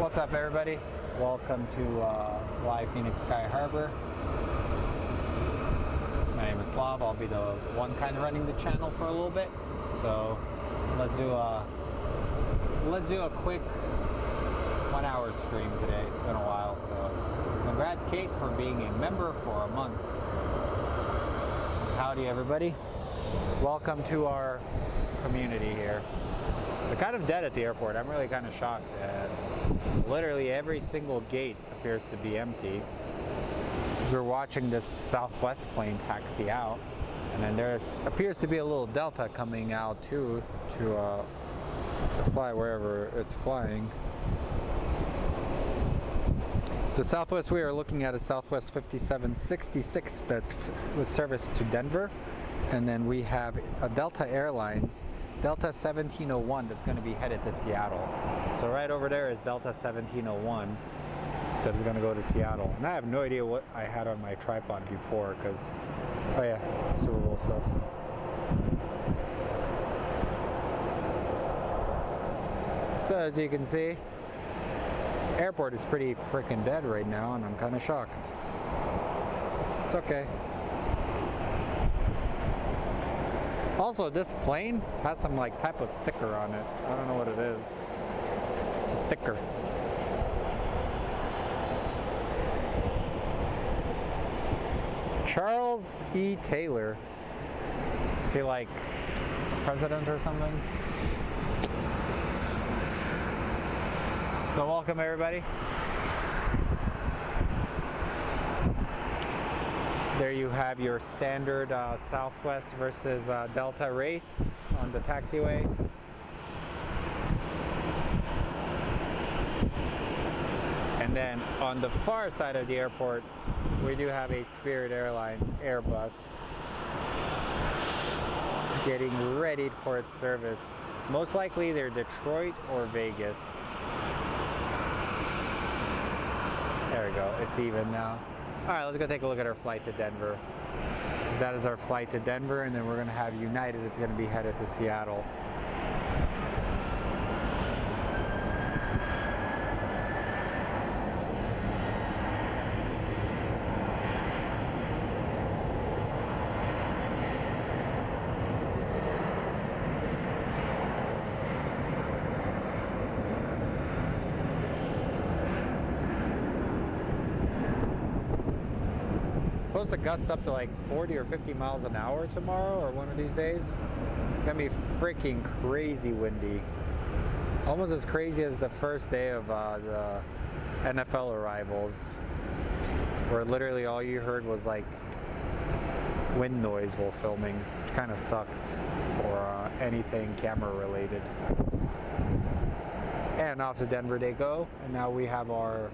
What's up, everybody? Welcome to Fly Phoenix Sky Harbor. My name is Slav. I'll be the one kind of running the channel for a little bit. So let's do a quick 1 hour stream today. It's been a while, so congrats, Kate, for being a member for a month. Howdy, everybody. Welcome to our community here. It's kind of dead at the airport. I'm really kind of shocked that literally every single gate appears to be empty. As we're watching this Southwest plane taxi out, and then there appears to be a little Delta coming out too to fly wherever it's flying. The Southwest we are looking at is Southwest 5766 that's with service to Denver, and then we have a Delta Airlines Delta 1701 that's going to be headed to Seattle. So right over there is Delta 1701 that is going to go to Seattle. And I have no idea what I had on my tripod before because, oh yeah, Super Bowl stuff. So as you can see, airport is pretty freaking dead right now, and I'm kind of shocked. It's okay. Also, this plane has some like type of sticker on it. I don't know what it is. It's a sticker. Charles E. Taylor. Is he like president or something? So welcome, everybody. There you have your standard Southwest versus Delta race on the taxiway. And then on the far side of the airport, we do have a Spirit Airlines Airbus getting ready for its service. Most likely either Detroit or Vegas. There we go, it's even now. Alright, let's go take a look at our flight to Denver. So that is our flight to Denver, and then we're going to have United. It's going to be headed to Seattle. Supposed to gust up to like 40 or 50 miles an hour tomorrow or one of these days. It's gonna be freaking crazy windy. Almost as crazy as the first day of the NFL arrivals, where literally all you heard was like wind noise while filming, which kind of sucked for anything camera related. And off to Denver they go, and now we have our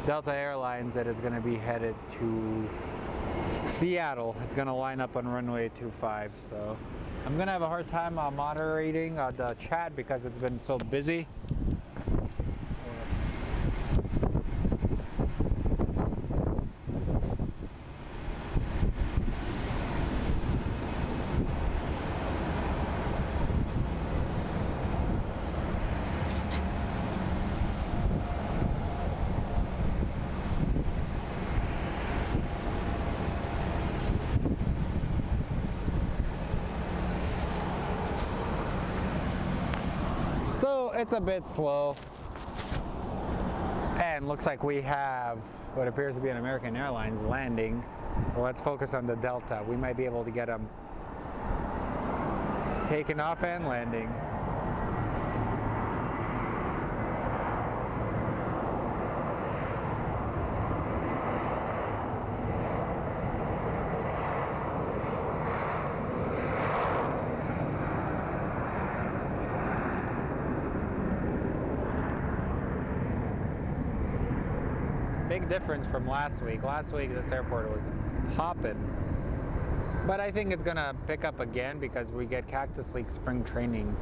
Delta Airlines that is going to be headed to Seattle. It's going to line up on runway 25, so I'm going to have a hard time moderating the chat because it's been so busy. So it's a bit slow, and looks like we have what appears to be an American Airlines landing. Well, let's focus on the Delta. We might be able to get them taking off and landing. Big difference from last week. Last week this airport was hopping, but I think it's gonna pick up again because we get Cactus League spring training.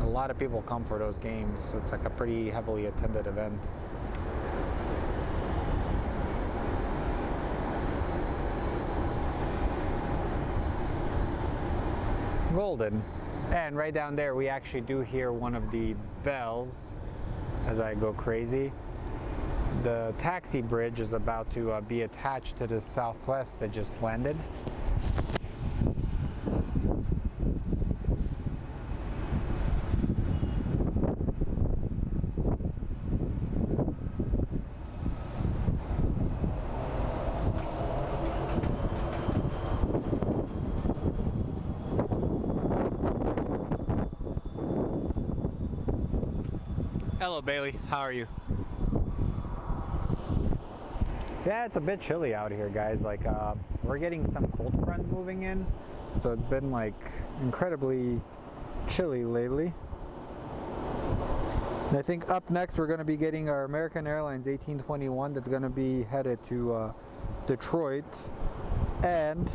A lot of people come for those games, so it's like a pretty heavily attended event. Golden. And right down there we actually do hear one of the bells as I go crazy. the taxi bridge is about to be attached to the Southwest that just landed. Hello Bailey, how are you? Yeah, it's a bit chilly out here, guys. Like, we're getting some cold front moving in, so it's been like incredibly chilly lately. And I think up next we're going to be getting our American Airlines 1821 that's going to be headed to Detroit, and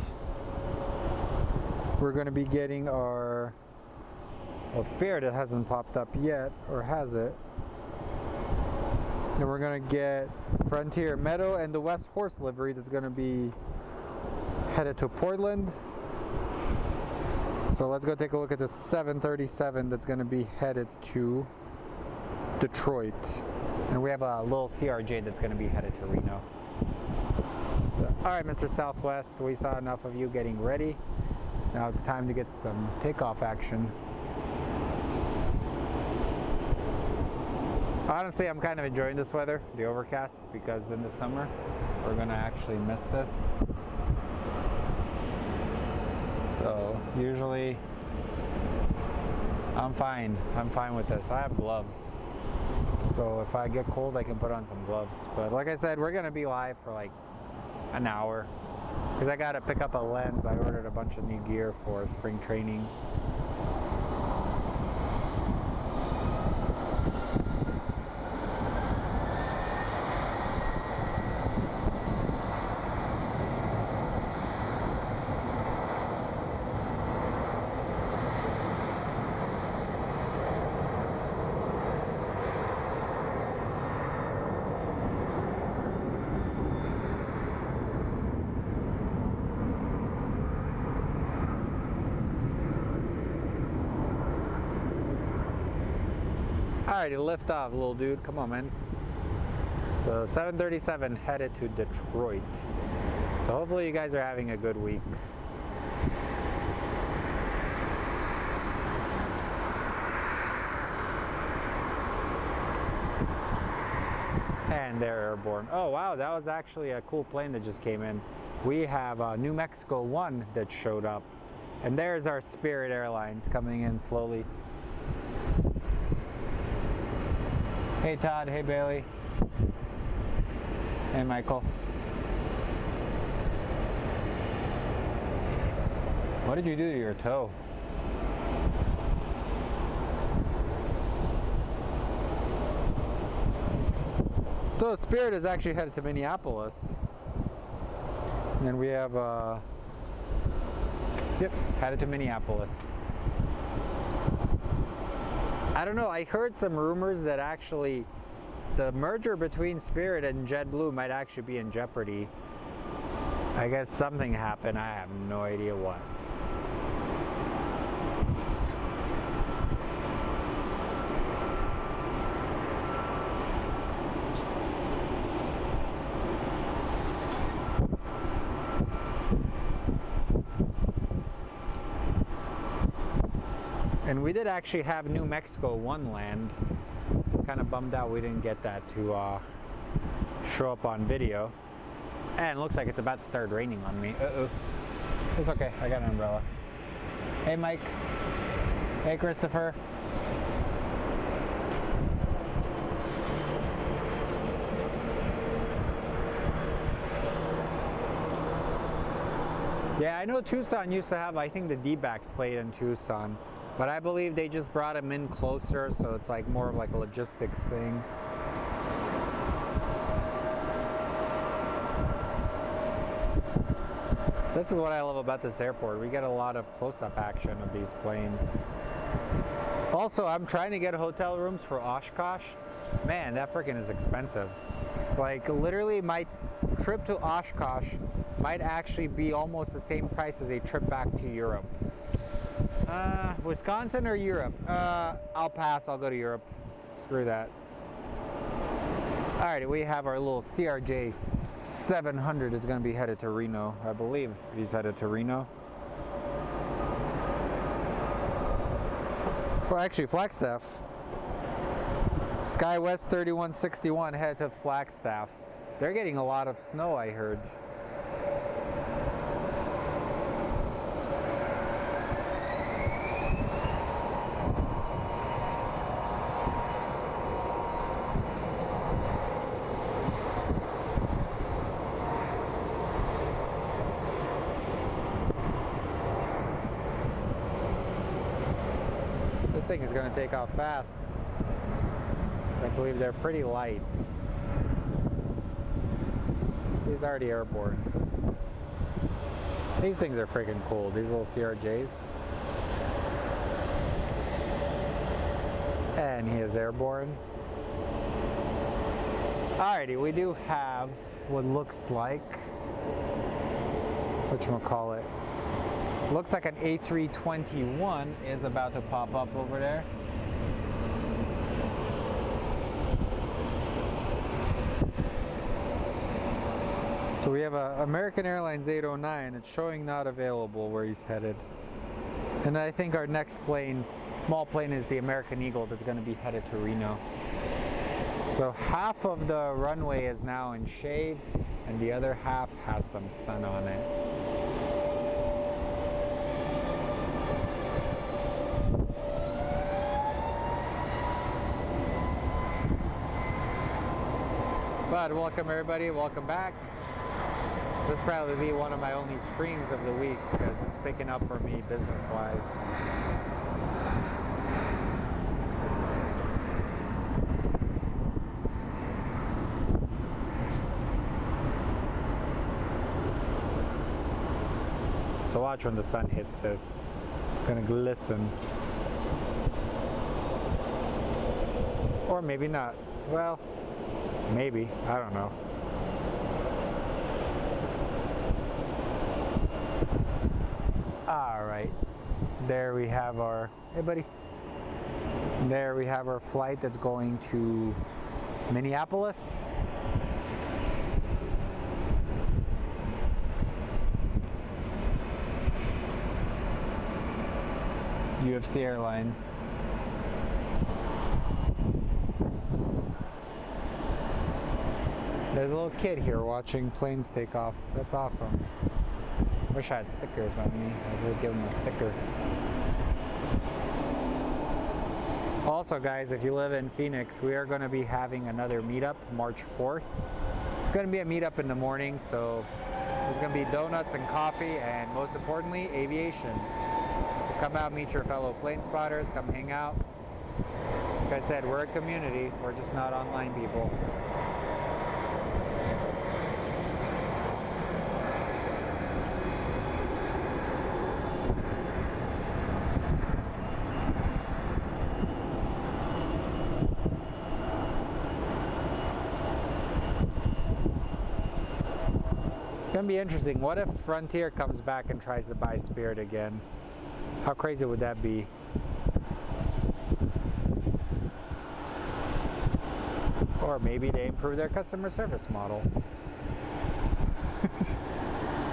we're going to be getting our, well, Spirit, it hasn't popped up yet, or has it? Then we're going to get Frontier Meadow and the West Horse livery that's going to be headed to Portland. So let's go take a look at the 737 that's going to be headed to Detroit. And we have a little CRJ that's going to be headed to Reno. So, alright, Mr. Southwest, we saw enough of you getting ready. Now it's time to get some takeoff action. Honestly, I'm kind of enjoying this weather, the overcast, because in the summer we're going to actually miss this. So usually I'm fine with this. I have gloves, so if I get cold I can put on some gloves. But like I said, we're going to be live for like an hour because I got to pick up a lens. I ordered a bunch of new gear for spring training. Alrighty, lift off, little dude. Come on, man. So 737 headed to Detroit. So hopefully you guys are having a good week. And they're airborne. Oh wow, that was actually a cool plane that just came in. We have New Mexico 1 that showed up. And there's our Spirit Airlines coming in slowly. Hey Todd, hey Bailey. Hey Michael. What did you do to your toe? So Spirit is actually headed to Minneapolis. And then we have, yep, headed to Minneapolis. I don't know, I heard some rumors that actually the merger between Spirit and JetBlue might actually be in jeopardy. I guess something happened, I have no idea what. And we did actually have New Mexico 1 land. Kind of bummed out we didn't get that to show up on video. And it looks like it's about to start raining on me. Uh-oh. It's okay, I got an umbrella. Hey Mike. Hey Christopher. Yeah, I know Tucson used to have, I think the D-backs played in Tucson. But I believe they just brought him in closer, so it's like more of like a logistics thing. This is what I love about this airport. We get a lot of close-up action of these planes. Also, I'm trying to get hotel rooms for Oshkosh. Man, that freaking is expensive. Like literally my trip to Oshkosh might actually be almost the same price as a trip back to Europe. Wisconsin or Europe? I'll pass, I'll go to Europe. Screw that. Alrighty, we have our little CRJ 700 is going to be headed to Reno. I believe he's headed to Reno. Well, actually, Flagstaff. SkyWest 3161 headed to Flagstaff. They're getting a lot of snow, I heard. This thing is going to take off fast. So I believe they're pretty light. See, he's already airborne. These things are freaking cool, these little CRJs. And he is airborne. Alrighty, we do have what looks like, whatchamacallit, looks like an A321 is about to pop up over there. So we have a American Airlines 809. It's showing not available where he's headed. And I think our next plane, small plane, is the American Eagle that's going to be headed to Reno. So half of the runway is now in shade and the other half has some sun on it. But welcome everybody, welcome back. This probably be one of my only streams of the week because it's picking up for me business-wise. So watch when the sun hits this. It's gonna glisten. Or maybe not. Well, maybe, I don't know. All right, there we have our, hey buddy. There we have our flight that's going to Minneapolis. UFC airline. There's a little kid here watching planes take off. That's awesome. Wish I had stickers on me. I would give him a sticker. Also guys, if you live in Phoenix, we are going to be having another meetup March 4th. It's going to be a meetup in the morning, so there's going to be donuts and coffee and most importantly, aviation. So come out, meet your fellow plane spotters, come hang out. Like I said, we're a community, we're just not online people. It's gonna be interesting. What if Frontier comes back and tries to buy Spirit again? How crazy would that be? Or maybe they improve their customer service model.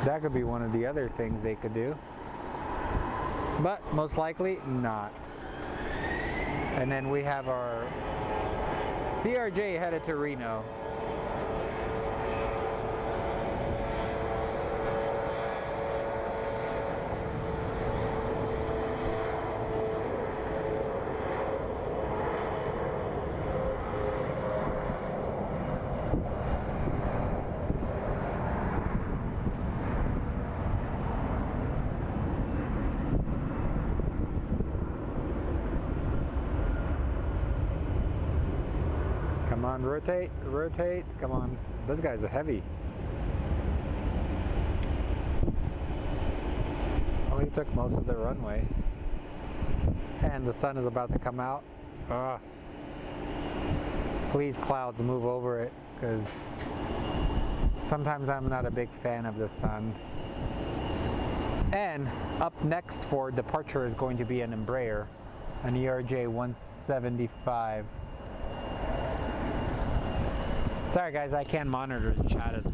That could be one of the other things they could do. But most likely not. And then we have our CRJ headed to Reno. Come on, rotate, rotate, come on. Those guys are heavy. Oh, he took most of the runway. And the sun is about to come out. Ugh. Please, clouds, move over it, because sometimes I'm not a big fan of the sun. And up next for departure is going to be an Embraer, an ERJ 175. Sorry guys, I can't monitor the chat as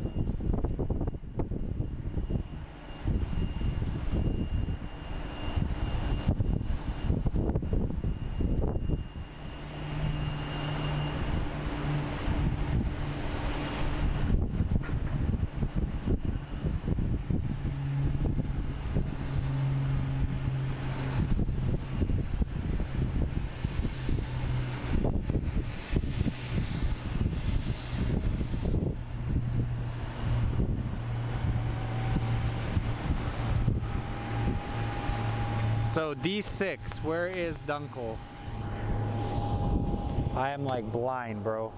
So D6, where is Dunkel? I am like blind, bro.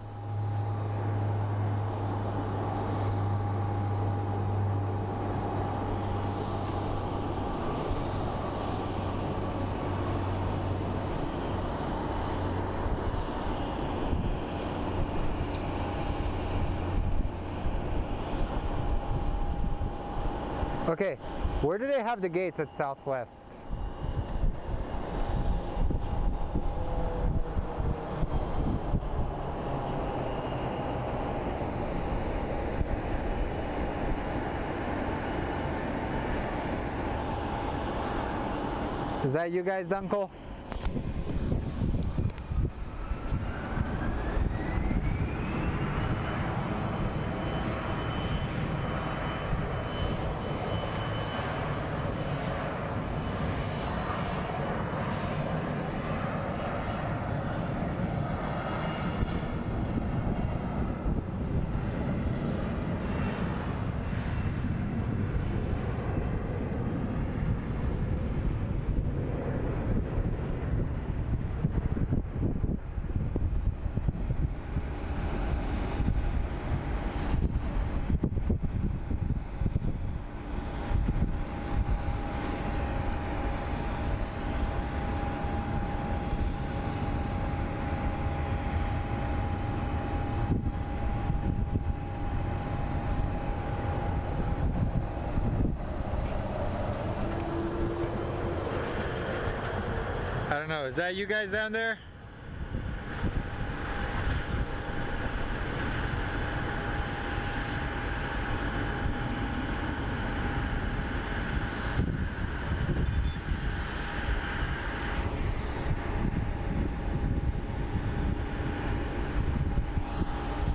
Okay, where do they have the gates at Southwest? Is that you guys, Dunkel? I don't know, is that you guys down there?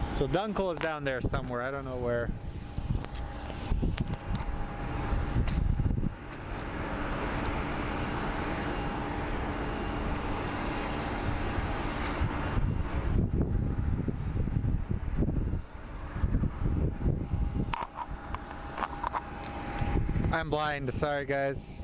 So Dunkel is down there somewhere, I don't know where. I'm blind, sorry guys.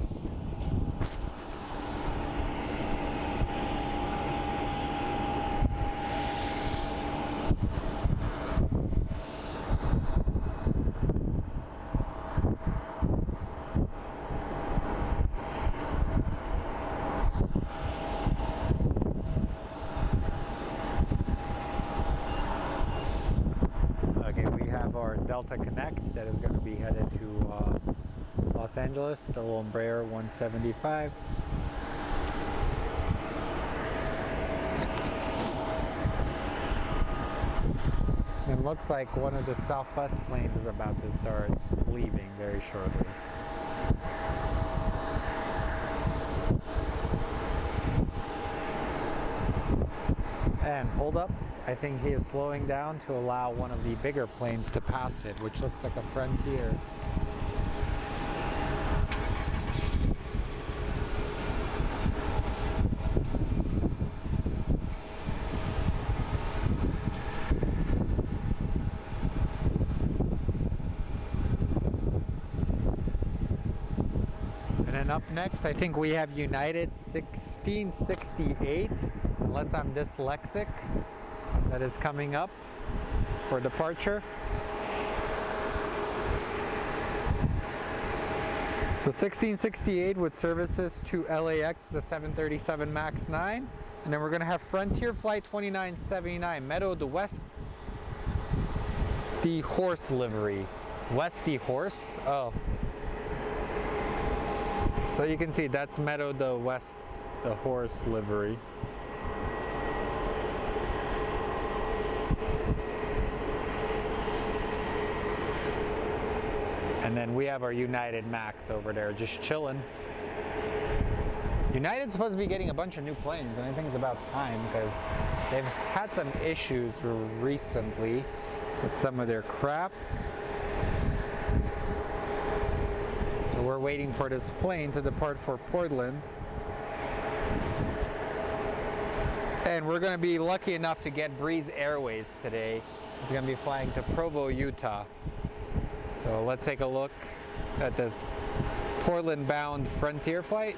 Okay, we have our Delta Connect that is going to be headed to Los Angeles, the little Embraer 175. It looks like one of the Southwest planes is about to start leaving very shortly. And hold up, I think he is slowing down to allow one of the bigger planes to pass it, which looks like a Frontier. And up next, I think we have United 1668, unless I'm dyslexic, that is coming up for departure. So 1668 with services to LAX, the 737 MAX 9. And then we're going to have Frontier Flight 2979, Meadow the West, the horse livery. Westy horse? Oh. So you can see that's Meadow the West, the horse livery. And then we have our United Max over there just chilling. United's supposed to be getting a bunch of new planes, and I think it's about time because they've had some issues recently with some of their crafts. So we're waiting for this plane to depart for Portland. And we're going to be lucky enough to get Breeze Airways today. It's going to be flying to Provo, Utah. So let's take a look at this Portland-bound Frontier flight.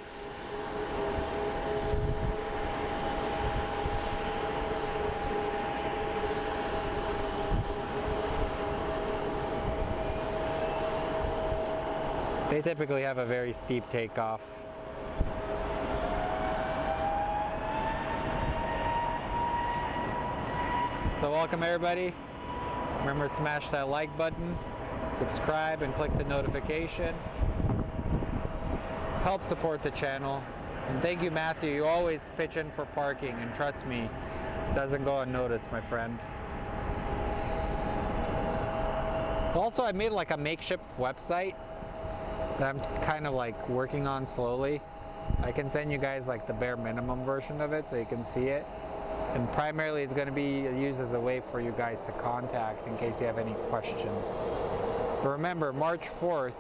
They typically have a very steep takeoff. So welcome everybody. Remember to smash that like button, subscribe, and click the notification. Help support the channel. And thank you, Matthew. You always pitch in for parking, and trust me, it doesn't go unnoticed, my friend. Also, I made like a makeshift website that I'm kind of like working on slowly. I can send you guys like the bare minimum version of it so you can see it. And primarily it's going to be used as a way for you guys to contact in case you have any questions. But remember, March 4th,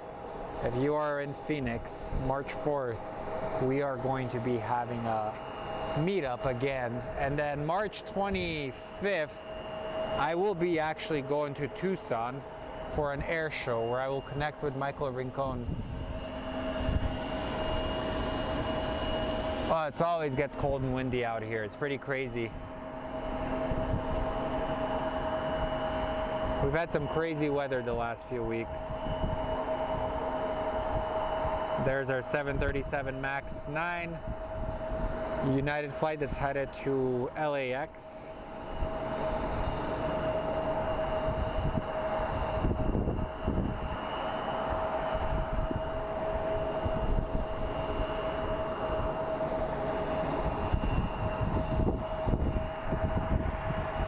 if you are in Phoenix, March 4th, we are going to be having a meetup again. And then March 25th, I will be actually going to Tucson for an air show where I will connect with Michael Rincon. Oh, it always gets cold and windy out here. It's pretty crazy. We've had some crazy weather the last few weeks. There's our 737 MAX 9 United flight that's headed to LAX.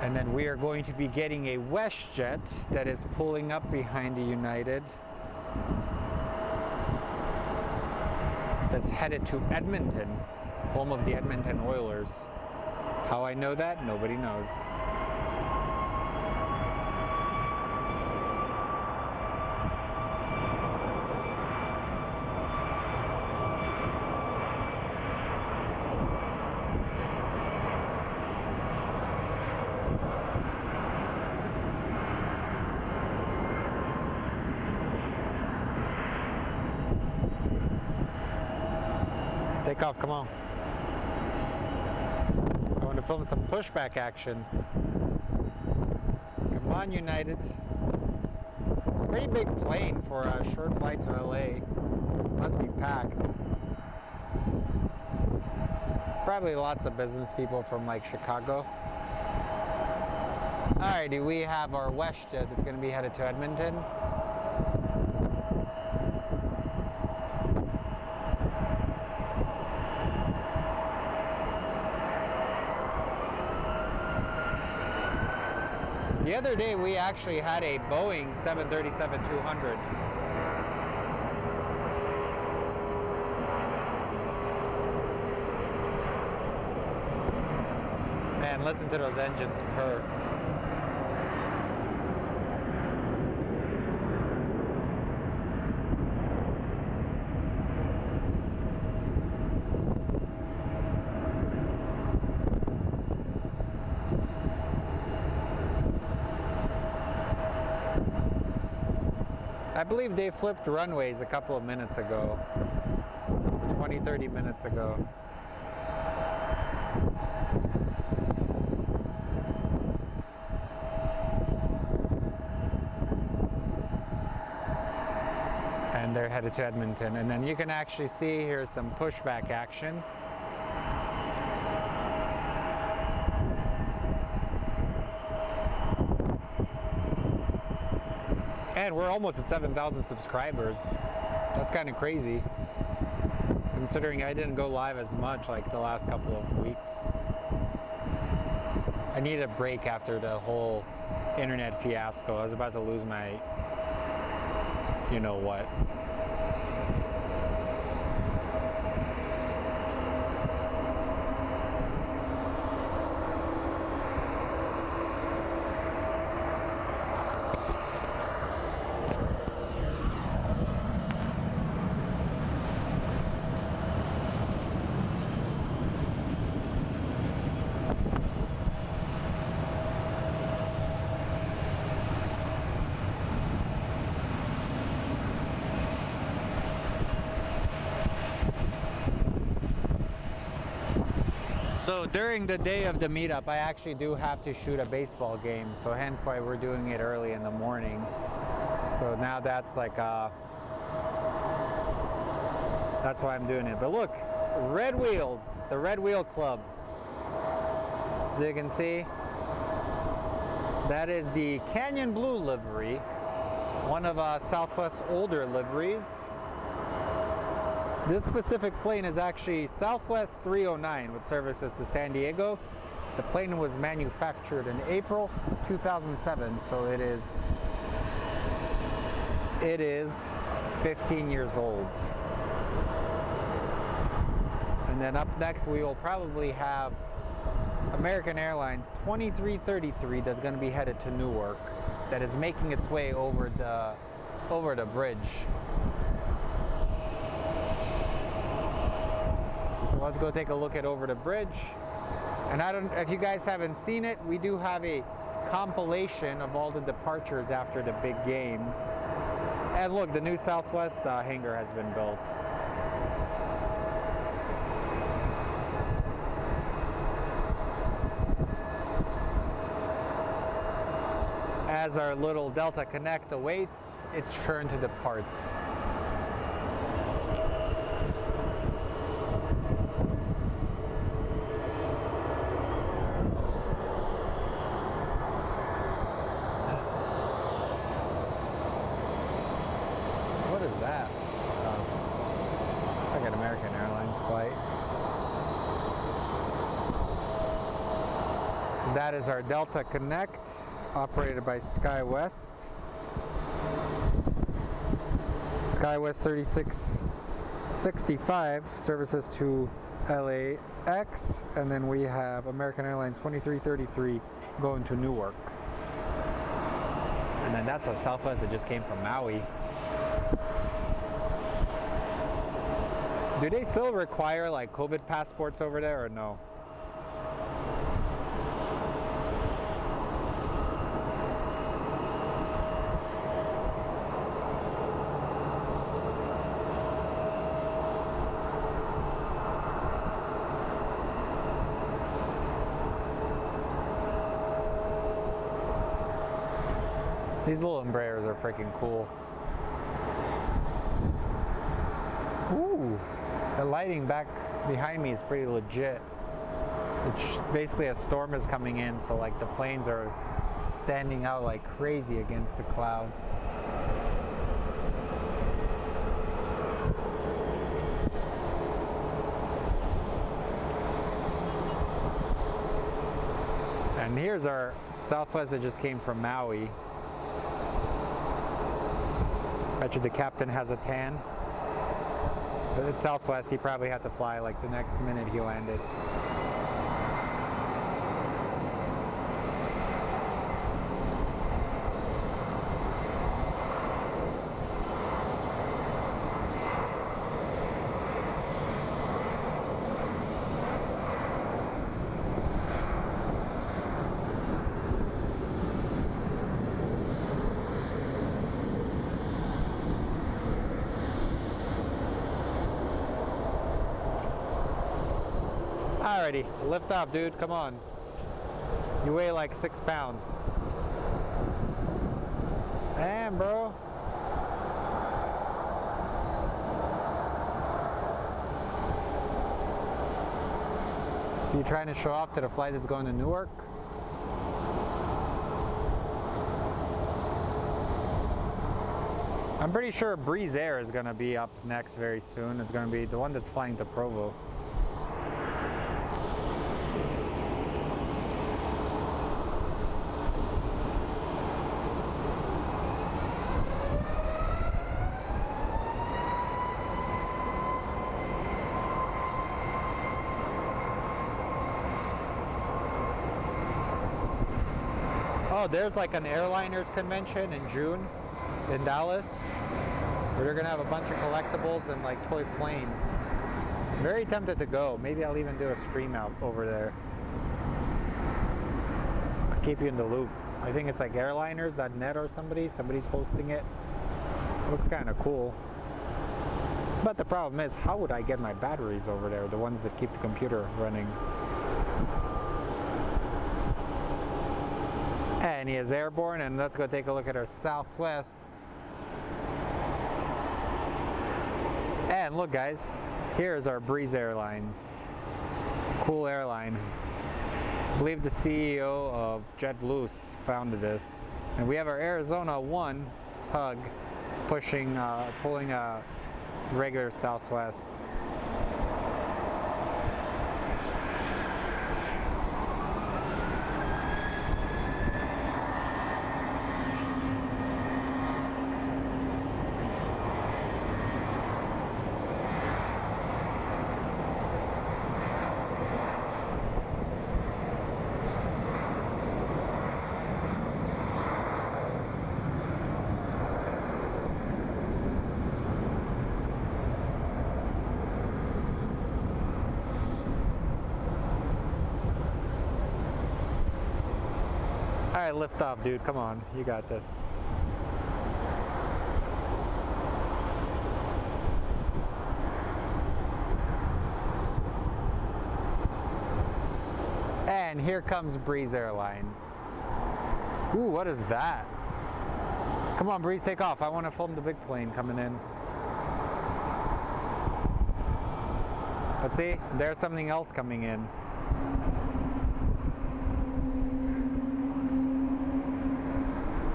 And then we are going to be getting a WestJet that is pulling up behind the United. That's headed to Edmonton, home of the Edmonton Oilers. How I know that? Nobody knows. Take off, come on. I want to film some pushback action. Come on, United. It's a pretty big plane for a short flight to LA. Must be packed. Probably lots of business people from like Chicago. Alrighty, we have our WestJet that's going to be headed to Edmonton. The other day we actually had a Boeing 737-200. Man, listen to those engines purr. I believe they flipped runways a couple of minutes ago, 20-30 minutes ago. And they're headed to Edmonton. And then you can actually see here's some pushback action. And we're almost at 7,000 subscribers. That's kind of crazy, considering I didn't go live as much like the last couple of weeks. I needed a break after the whole internet fiasco. I was about to lose my you know what. So during the day of the meetup, I actually do have to shoot a baseball game, so hence why we're doing it early in the morning. So now that's like that's why I'm doing it. But look, red wheels, the Red Wheel Club. As you can see, that is the Canyon Blue livery, one of Southwest's older liveries. This specific plane is actually Southwest 309 with services to San Diego. The plane was manufactured in April 2007, so it is 15 years old. And then up next we will probably have American Airlines 2333 that's going to be headed to Newark, that is making its way over the bridge. So let's go take a look at over the bridge. And I don't, if you guys haven't seen it, we do have a compilation of all the departures after the big game. And look, the new Southwest hangar has been built. As our little Delta Connect awaits its turn to depart. What is that? It's like an American Airlines flight. So that is our Delta Connect, operated by SkyWest. SkyWest 3665 services to LAX, and then we have American Airlines 2333 going to Newark. And then that's a Southwest that just came from Maui. Do they still require like COVID passports over there or no? These little Embraers are freaking cool. Ooh, the lighting back behind me is pretty legit. It's basically a storm is coming in, so like the planes are standing out like crazy against the clouds. And here's our Southwest that just came from Maui. Bet you the captain has a tan. But it's Southwest, he probably had to fly like the next minute he landed. Alrighty, lift off, dude, come on. You weigh like 6 pounds. Damn, bro. So you trying to show off to the flight that's going to Newark? I'm pretty sure Breeze Air is going to be up next very soon. It's going to be the one that's flying to Provo. Oh, there's like an airliners convention in June in Dallas where they're gonna have a bunch of collectibles and like toy planes. Very tempted to go. Maybe I'll even do a stream out over there. I'll keep you in the loop. I think it's like airliners.net or somebody's hosting it. Looks kind of cool. But the problem is, how would I get my batteries over there? The ones that keep the computer running. And he is airborne, and let's go take a look at our Southwest. And look guys, here's our Breeze Airlines. Cool airline. I believe the CEO of JetBlue founded this. And we have our Arizona 1 tug pulling a regular Southwest. Alright, lift off, dude. Come on. You got this. And here comes Breeze Airlines. Ooh, what is that? Come on, Breeze, take off. I want to film the big plane coming in. But see, there's something else coming in.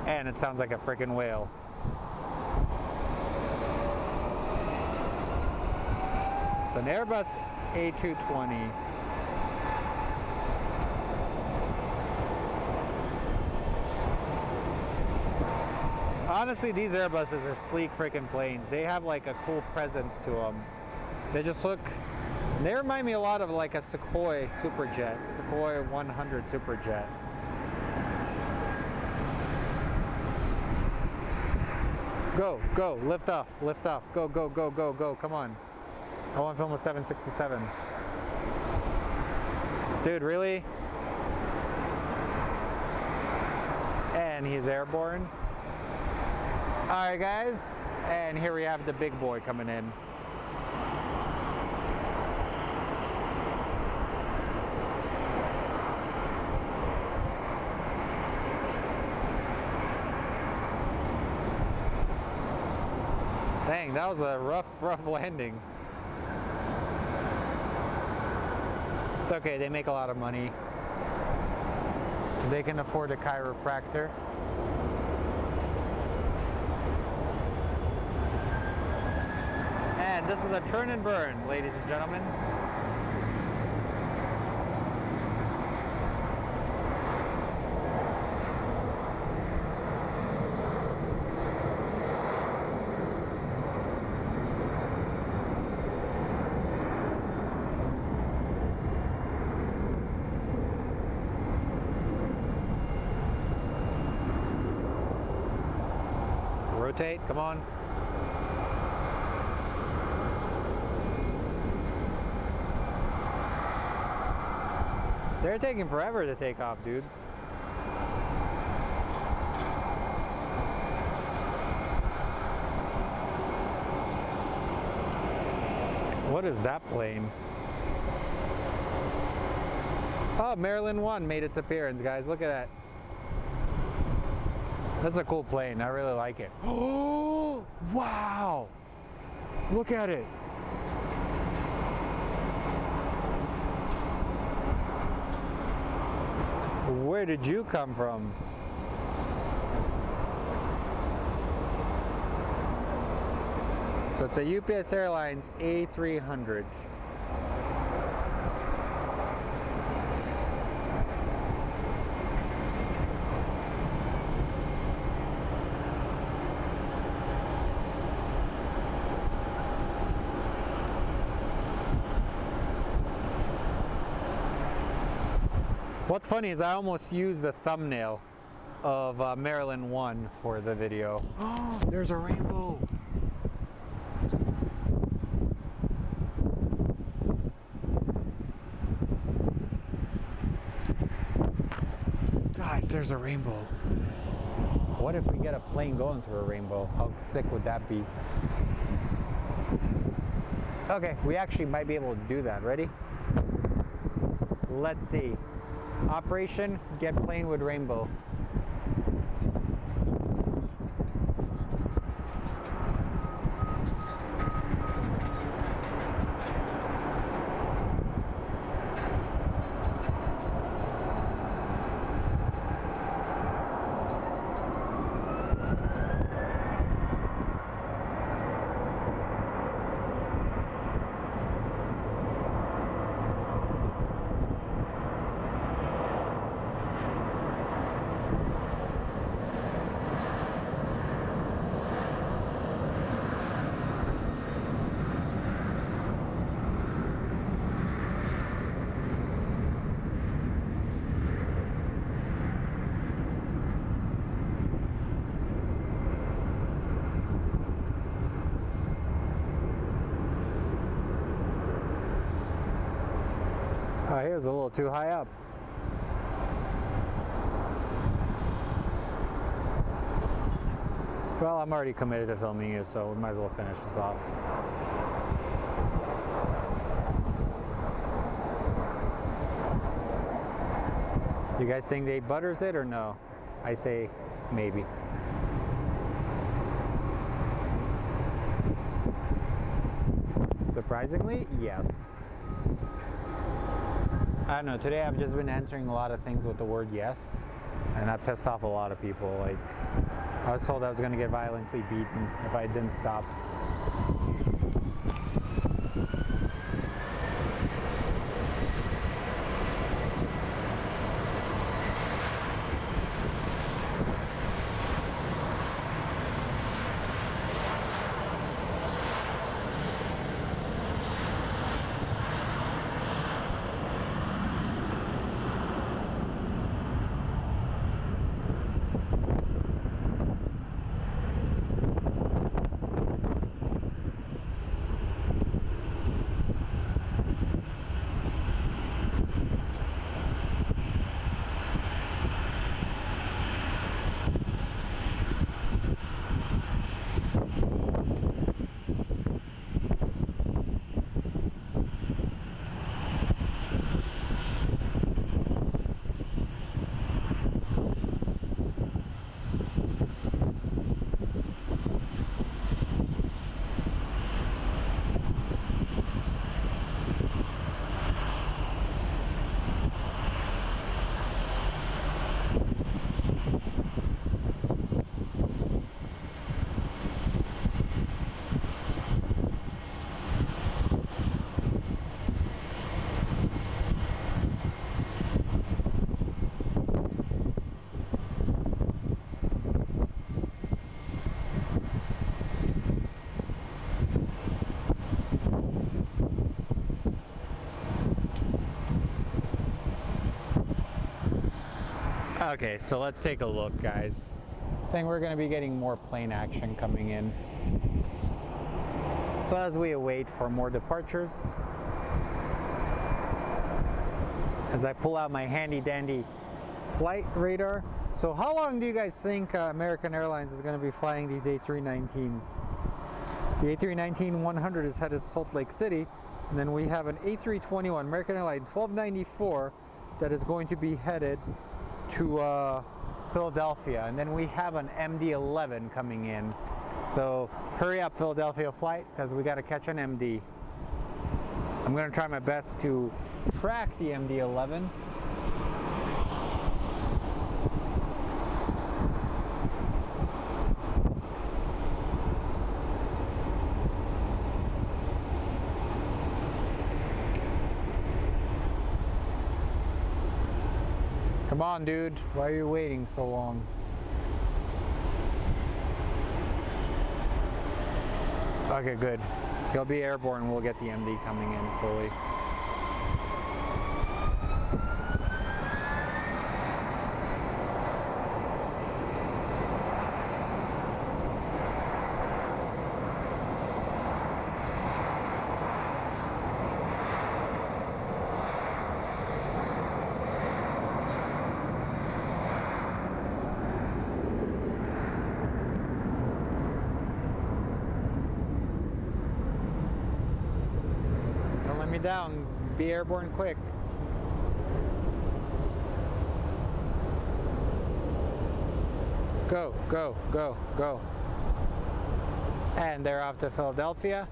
And it sounds like a freaking whale. It's an Airbus A220. Honestly, these Airbuses are sleek freaking planes. They have like a cool presence to them. They just look, they remind me a lot of like a Sukhoi Superjet, Sukhoi 100 Superjet. Go, go, lift off, go, go, go, go, go, come on. I want to film a 767. Dude, really? And he's airborne. Alright guys, and here we have the big boy coming in. Dang, that was a rough landing. It's okay, they make a lot of money. So they can afford a chiropractor. And this is a turn and burn, ladies and gentlemen. Rotate, come on. They're taking forever to take off, dudes. What is that plane? Oh, Maryland 1 made its appearance, guys. Look at that. That's a cool plane. I really like it. Oh, wow. Look at it. Where did you come from? So it's a UPS Airlines A300. What's funny is I almost used the thumbnail of Maryland 1 for the video. Oh, there's a rainbow. Guys, there's a rainbow. What if we get a plane going through a rainbow? How sick would that be? Okay, we actually might be able to do that. Ready? Let's see. Operation Get Plane with Rainbow. He was a little too high up. Well, I'm already committed to filming you, so we might as well finish this off. Do you guys think they butters it or no? I say maybe. Surprisingly, yes. I don't know, today I've just been answering a lot of things with the word yes, and that pissed off a lot of people. Like, I was told I was going to get violently beaten if I didn't stop. Okay, so let's take a look, guys. I think we're going to be getting more plane action coming in. So as we await for more departures, as I pull out my handy dandy flight radar. So how long do you guys think American Airlines is going to be flying these A319s? The A319-100 is headed to Salt Lake City, and then we have an A321 American Airlines 1294 that is going to be headed to Philadelphia, and then we have an MD-11 coming in. So hurry up, Philadelphia flight, because we got to catch an MD. I'm going to try my best to track the MD-11. Come on, dude. Why are you waiting so long? Okay, good. He'll be airborne. We'll get the MD coming in fully. me down. Be airborne quick. Go, go, go, go. And they're off to Philadelphia.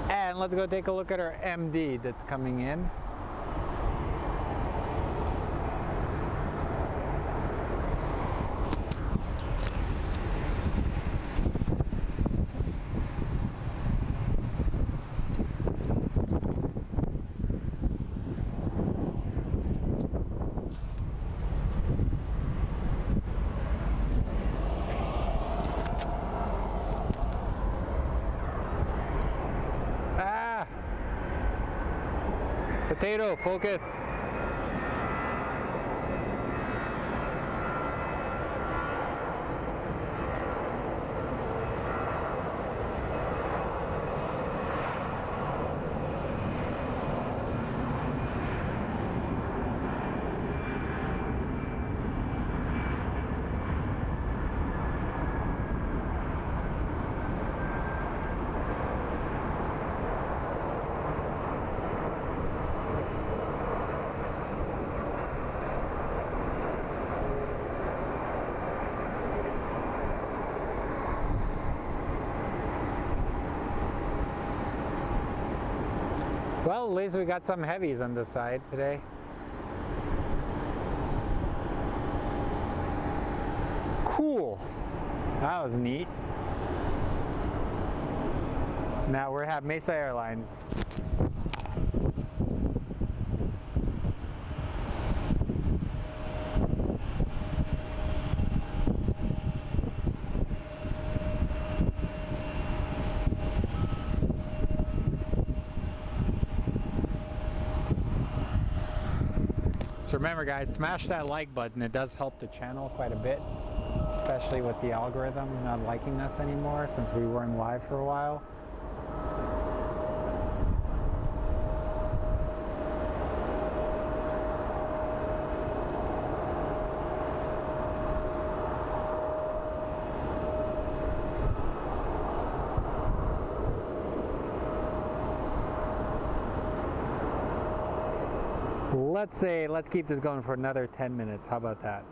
And let's go take a look at our MD that's coming in. Potato, focus. Well, at least we got some heavies on this side today. Cool. That was neat. Now we have Mesa Airlines. So remember guys, smash that like button. It does help the channel quite a bit, especially with the algorithm not liking us anymore since we weren't live for a while. Let's keep this going for another 10 minutes. How about that?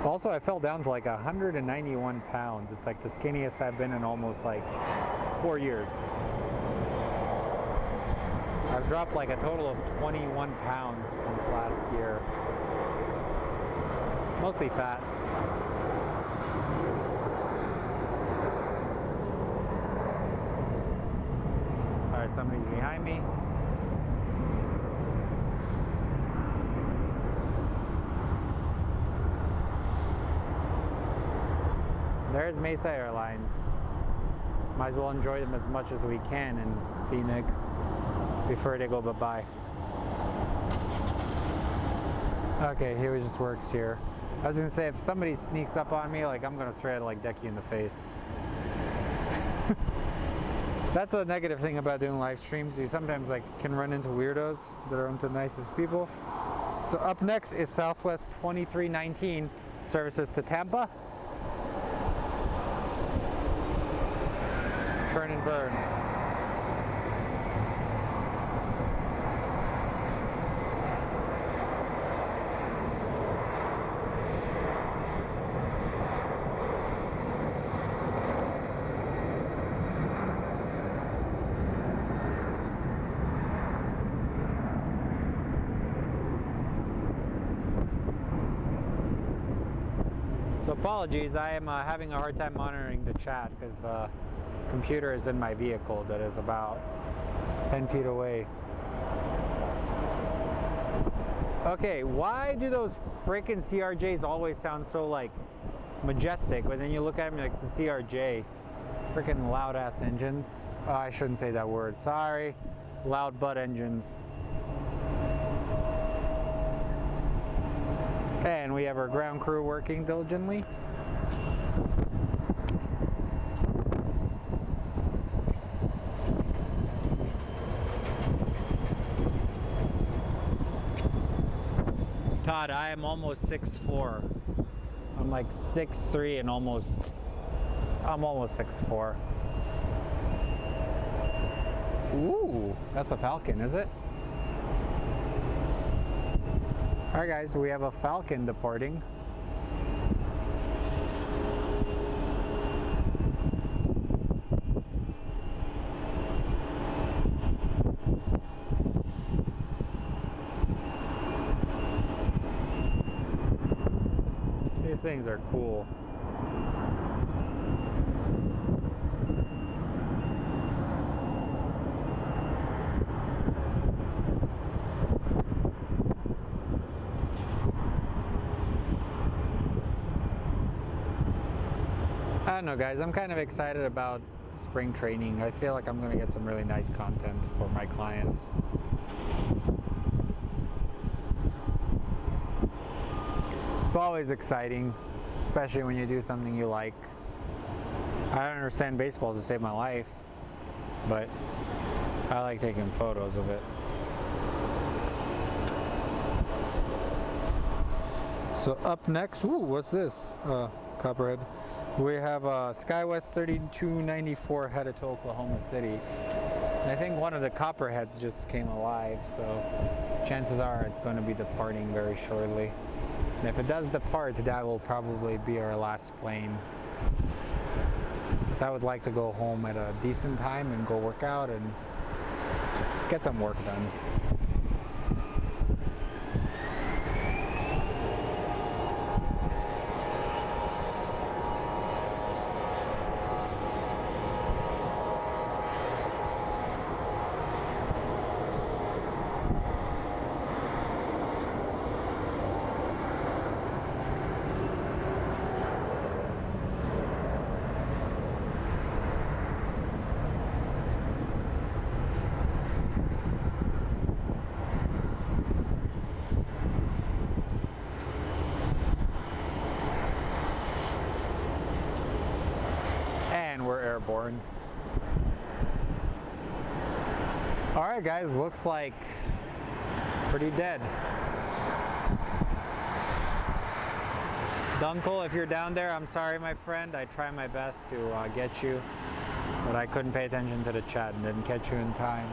Also, I fell down to like 191 pounds. It's like the skinniest I've been in almost like 4 years. I've dropped like a total of 21 pounds since last year. Mostly fat. Alright, somebody's behind me. There's Mesa Airlines. Might as well enjoy them as much as we can in Phoenix before they go bye-bye. Okay, here it just works here. I was gonna say, if somebody sneaks up on me, like I'm gonna straight like deck you in the face. That's the negative thing about doing live streams. You sometimes like can run into weirdos that aren't the nicest people. So up next is Southwest 2319 services to Tampa. Turn and burn. So apologies, I am having a hard time monitoring the chat because the computer is in my vehicle that is about 10 feet away. Okay, why do those freaking CRJs always sound so like majestic, but then you look at them like the CRJ, freaking loud ass engines. Oh, I shouldn't say that word, sorry. Loud butt engines. And we have our ground crew working diligently. Todd, I am almost 6'4". I'm like 6'3" and I'm almost 6'4". Ooh, that's a falcon, is it? All right, guys, we have a falcon departing. These things are cool. I don't know, guys, I'm kind of excited about spring training. I feel like I'm going to get some really nice content for my clients. It's always exciting, especially when you do something you like. I don't understand baseball to save my life, but I like taking photos of it. So up next, ooh, what's this? Copperhead. We have SkyWest 3294 headed to Oklahoma City. And I think one of the copperheads just came alive, so chances are it's going to be departing very shortly. And if it does depart, that will probably be our last plane. Because I would like to go home at a decent time and go work out and get some work done. Airborne. All right, guys, looks like pretty dead. Dunkel, if you're down there, I'm sorry, my friend. I try my best to get you, but I couldn't pay attention to the chat and didn't catch you in time.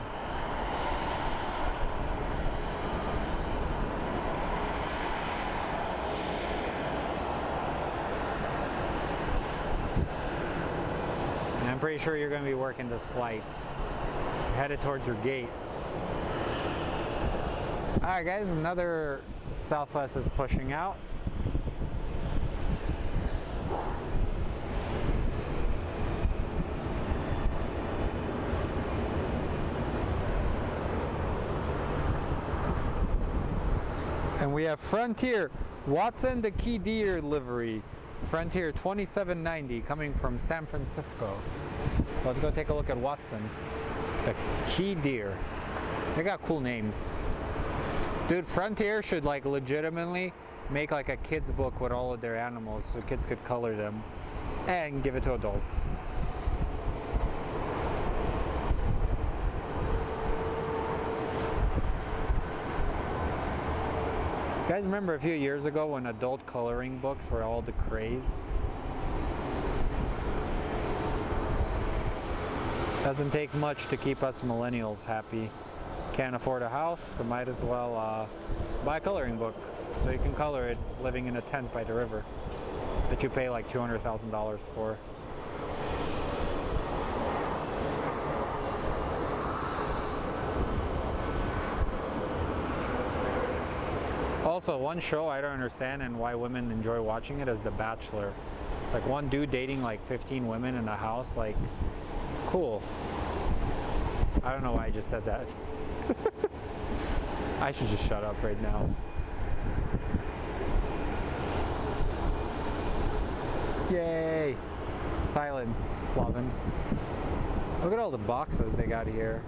I'm pretty sure you're going to be working this flight. Headed towards your gate. Alright, guys, another Southwest is pushing out. And we have Frontier Watson the Key Deer livery. Frontier 2790 coming from San Francisco. So let's go take a look at Watson. The Key Deer. They got cool names. Dude, Frontier should like legitimately make like a kid's book with all of their animals so kids could color them and give it to adults. Guys, remember a few years ago when adult coloring books were all the craze? Doesn't take much to keep us millennials happy. Can't afford a house, so might as well buy a coloring book so you can color it living in a tent by the river that you pay like $200,000 for. Also, one show I don't understand and why women enjoy watching it is The Bachelor. It's like one dude dating like 15 women in a house, like, cool. I don't know why I just said that. I should just shut up right now. Yay! Silence, Slavin. Look at all the boxes they got here.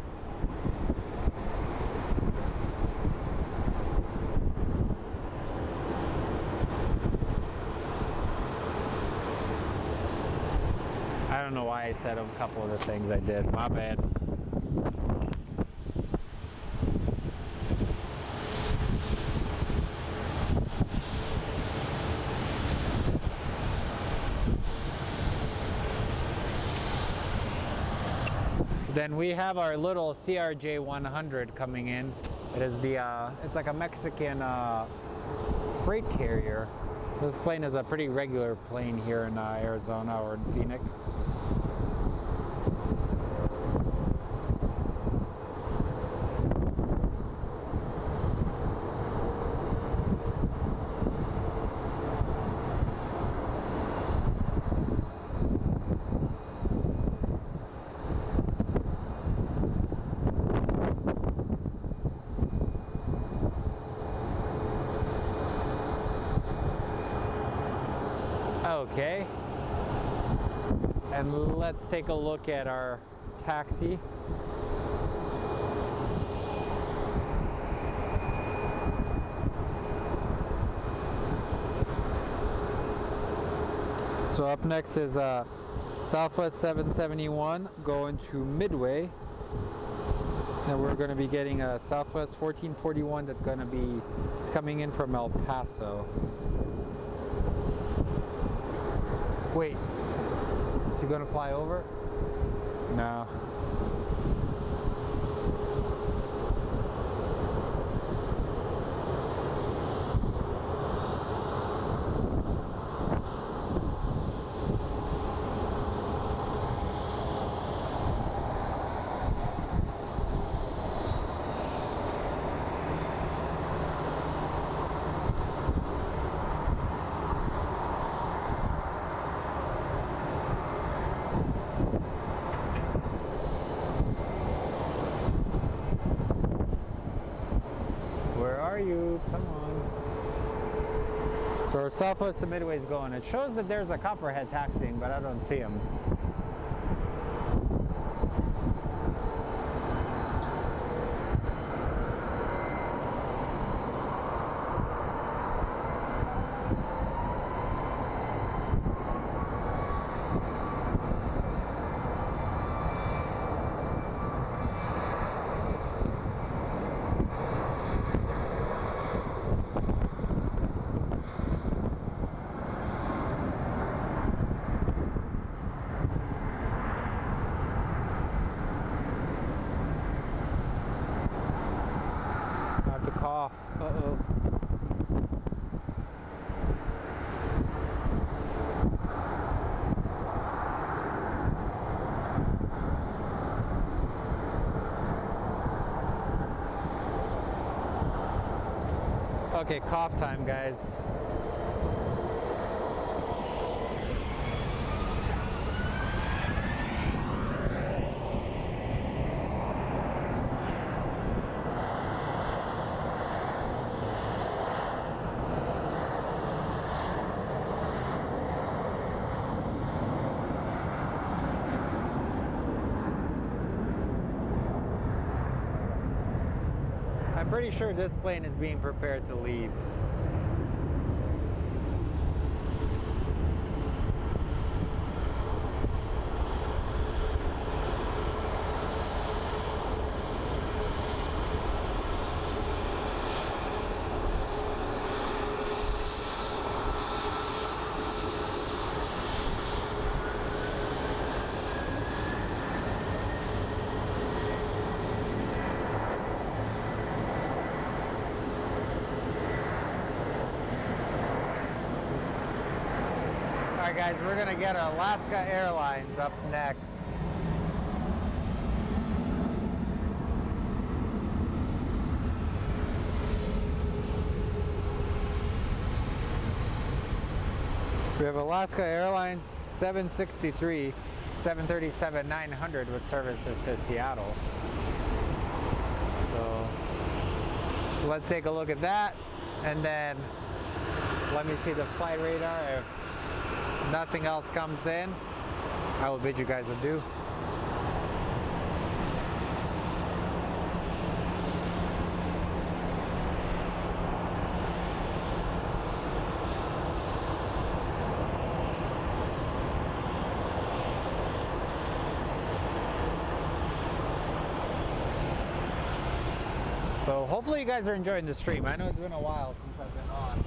I don't know why I said a couple of the things I did. My bad. So then we have our little CRJ 100 coming in. It is it's like a Mexican freight carrier. This plane is a pretty regular plane here in Arizona or in Phoenix. Okay, and let's take a look at our taxi. So up next is Southwest 771 going to Midway. And we're going to be getting a Southwest 1441 it's coming in from El Paso. Wait, is he gonna fly over? No. Where are you? Come on. So our Southwest to Midway is going. It shows that there's a Copperhead taxiing, but I don't see him. Cough. Uh-oh. Okay, cough time, guys. I'm pretty sure this plane is being prepared to leave. Alright guys, we're gonna get Alaska Airlines up next. We have Alaska Airlines 763, 737-900 with services to Seattle. So let's take a look at that, and then let me see the flight radar. If nothing else comes in, I will bid you guys adieu. So hopefully you guys are enjoying the stream. I know it's been a while since I've been on.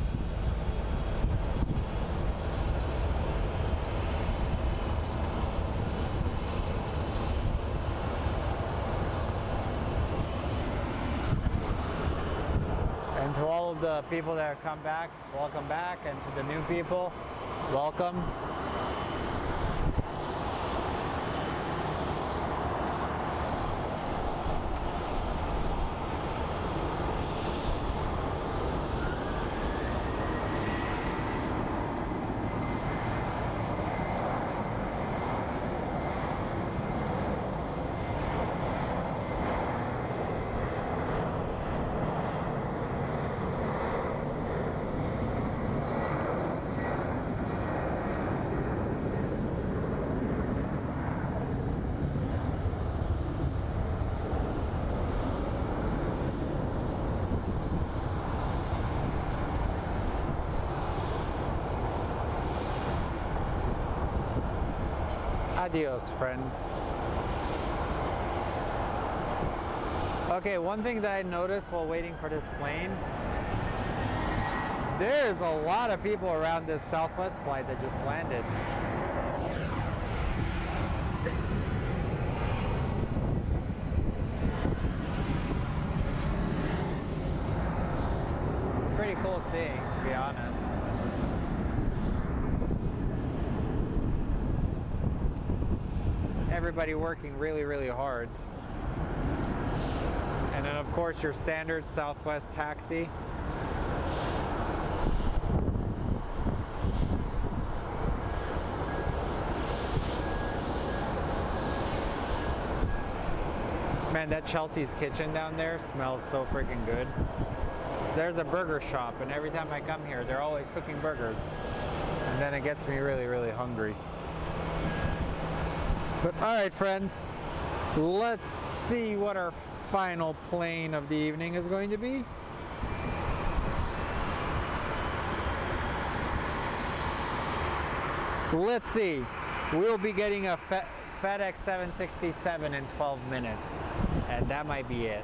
the people that have come back, welcome back, and to the new people, welcome. Adios, friend. Okay, one thing that I noticed while waiting for this plane, there's a lot of people around this Southwest flight that just landed. It's pretty cool seeing, to be honest. Everybody working really, really hard. And then of course your standard Southwest taxi. Man, that Chelsea's Kitchen down there smells so freaking good. There's a burger shop, and every time I come here, they're always cooking burgers. And then it gets me really, really hungry. But alright, friends, let's see what our final plane of the evening is going to be. Let's see. We'll be getting a FedEx 767 in 12 minutes, and that might be it.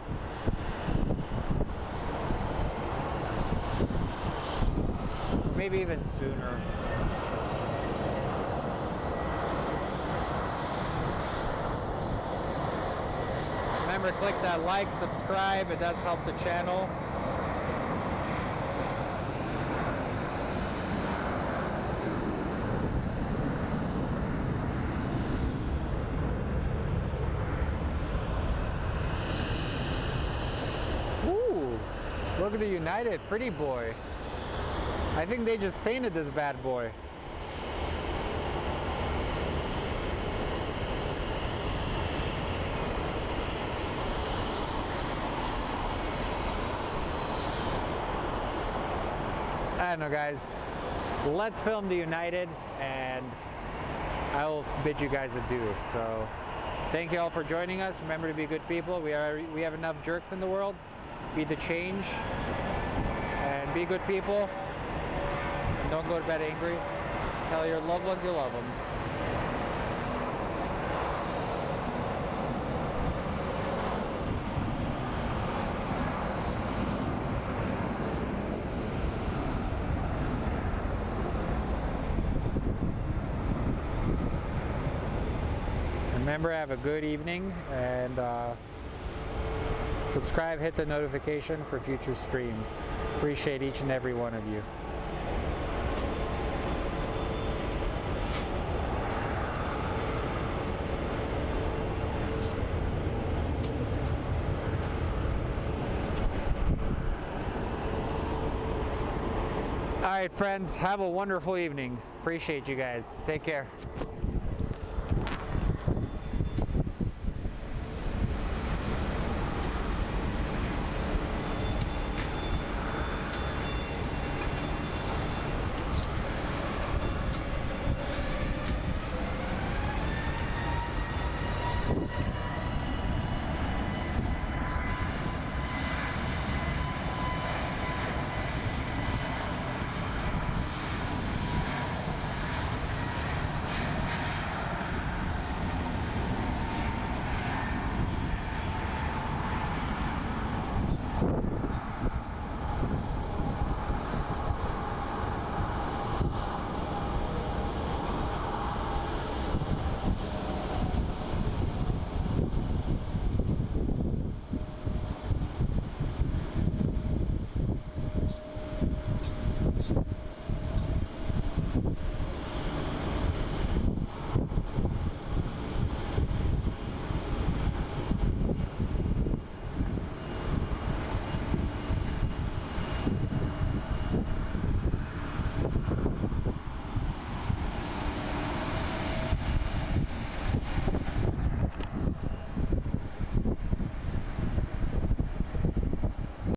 Maybe even sooner. Remember, click that like, subscribe, it does help the channel. Ooh, look at the United, pretty boy. I think they just painted this bad boy. I don't know, guys. Let's film the United, and I will bid you guys adieu. So, thank you all for joining us. Remember to be good people. We have enough jerks in the world. Be the change, and be good people. And don't go to bed angry. Tell your loved ones you love them. Remember, have a good evening, and subscribe, hit the notification for future streams. Appreciate each and every one of you. All right, friends, have a wonderful evening. Appreciate you guys. Take care.